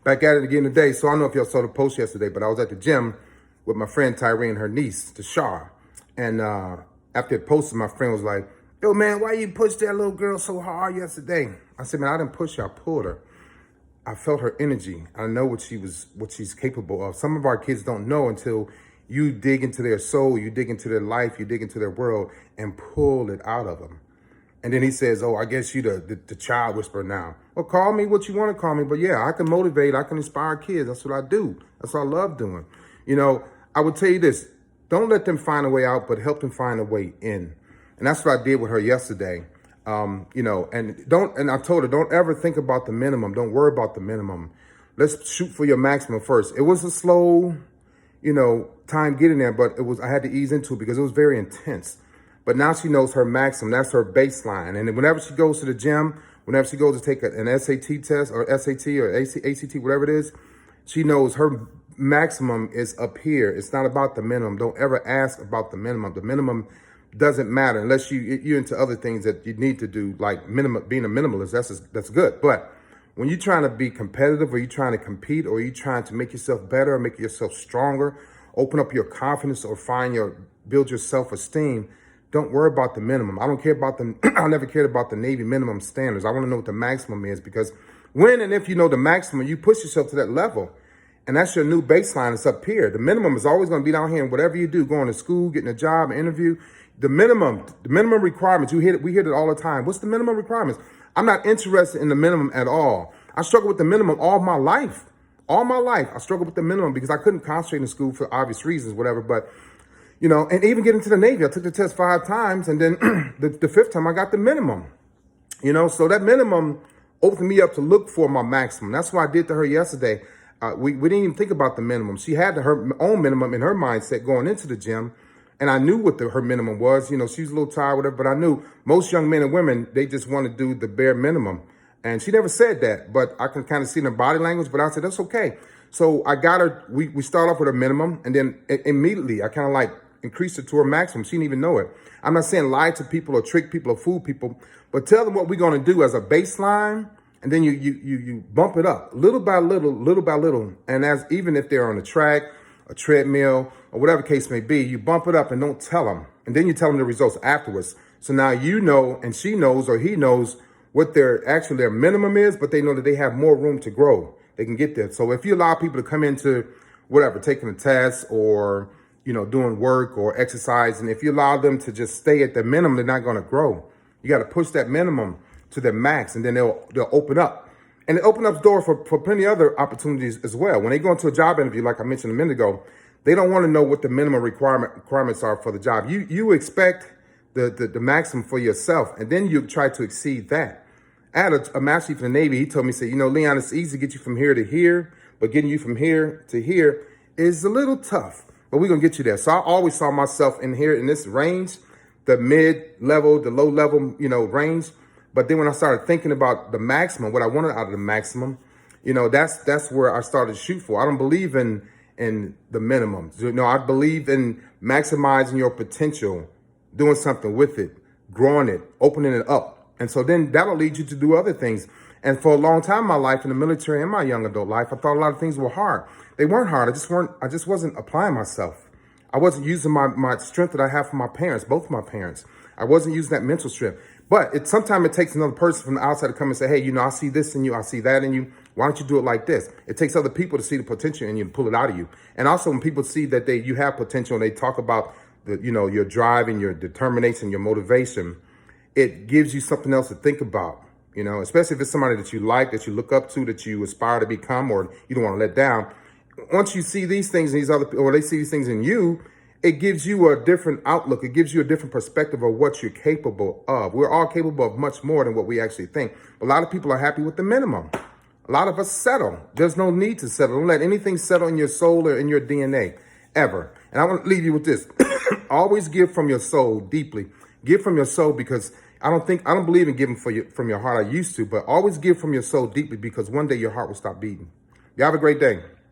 Back at it again today. So I don't know if y'all saw the post yesterday, but I was at the gym with my friend Tyree and her niece, Tashar. And after it posted, my friend was like, yo, man, why you push that little girl so hard yesterday? I said, man, I didn't push her, I pulled her. I felt her energy. I know what she's capable of. Some of our kids don't know until you dig into their soul, you dig into their life, you dig into their world and pull it out of them. And then he says, oh, I guess you the child whisperer now. Well, call me what you want to call me. But yeah, I can motivate. I can inspire kids. That's what I do. That's what I love doing. You know, I would tell you this. Don't let them find a way out, but help them find a way in. And that's what I did with her yesterday. You know, and I told her, don't ever think about the minimum. Don't worry about the minimum. Let's shoot for your maximum first. It was a slow, you know, time getting there, but I had to ease into it because it was very intense. But now she knows her maximum. That's her baseline. And whenever she goes to the gym, whenever she goes to take an SAT test or SAT or ACT, whatever it is, she knows her maximum is up here. It's not about the minimum. Don't ever ask about the minimum. The minimum doesn't matter unless you're into other things that you need to do, like being a minimalist. That's good. But when you're trying to be competitive or you're trying to compete or you're trying to make yourself better or make yourself stronger, open up your confidence or build your self-esteem, don't worry about the minimum. I don't care about I never cared about the Navy minimum standards. I want to know what the maximum is because when and if you know the maximum, you push yourself to that level. And that's your new baseline. It's up here. The minimum is always going to be down here. And whatever you do, going to school, getting a job, an interview, the minimum requirements, we hear it all the time. What's the minimum requirements? I'm not interested in the minimum at all. I struggled with the minimum all my life. All my life, I struggled with the minimum because I couldn't concentrate in school for obvious reasons, whatever. But you know, and even getting to the Navy, I took the test 5 times, and then the 5th time I got the minimum. You know, so that minimum opened me up to look for my maximum. That's what I did to her yesterday. We didn't even think about the minimum. She had her own minimum in her mindset going into the gym, and I knew what her minimum was. You know, she was a little tired, whatever, but I knew most young men and women, they just want to do the bare minimum. And she never said that, but I can kind of see in her body language, but I said, that's okay. So I got her, we start off with a minimum, and then immediately I kind of like increased it to her maximum. She didn't even know it. I'm not saying lie to people or trick people or fool people, but tell them what we're going to do as a baseline, and then you bump it up little by little. And even if they're on a track, a treadmill, or whatever case may be, you bump it up and don't tell them. And then you tell them the results afterwards. So now you know, and she knows, or he knows what their minimum is, but they know that they have more room to grow. They can get there. So if you allow people to come into whatever, taking a test or you know, doing work or exercise, and if you allow them to just stay at the minimum, they're not going to grow. You got to push that minimum to their max, and then they'll open up. And it opens up doors for plenty of other opportunities as well. When they go into a job interview, like I mentioned a minute ago, they don't want to know what the minimum requirements are for the job. You expect the maximum for yourself, and then you try to exceed that. I had a master chief in the Navy. He told me, you know, Leon, it's easy to get you from here to here, but getting you from here to here is a little tough. But we're going to get you there. So I always saw myself in here in this range, the mid-level, the low-level, you know, range. But then when I started thinking about the maximum, what I wanted out of the maximum, you know, that's where I started to shoot for. I don't believe in the minimum. You know, I believe in maximizing your potential, doing something with it, growing it, opening it up. And so then that'll lead you to do other things. And for a long time in my life, in the military and my young adult life, I thought a lot of things were hard. They weren't hard. I just wasn't applying myself. I wasn't using my strength that I have from my parents, both my parents. I wasn't using that mental strength. But sometimes it takes another person from the outside to come and say, hey, you know, I see this in you. I see that in you. Why don't you do it like this? It takes other people to see the potential in you and pull it out of you. And also when people see that you have potential and they talk about your drive and your determination, your motivation, it gives you something else to think about. You know, especially if it's somebody that you like, that you look up to, that you aspire to become, or you don't want to let down. Once you see these things in these other people, or they see these things in you, it gives you a different outlook. It gives you a different perspective of what you're capable of. We're all capable of much more than what we actually think. A lot of people are happy with the minimum. A lot of us settle. There's no need to settle. Don't let anything settle in your soul or in your DNA, ever. And I want to leave you with this. Always give from your soul deeply. Give from your soul, because I don't believe in giving from your heart. I used to, but always give from your soul deeply, because one day your heart will stop beating. You have a great day.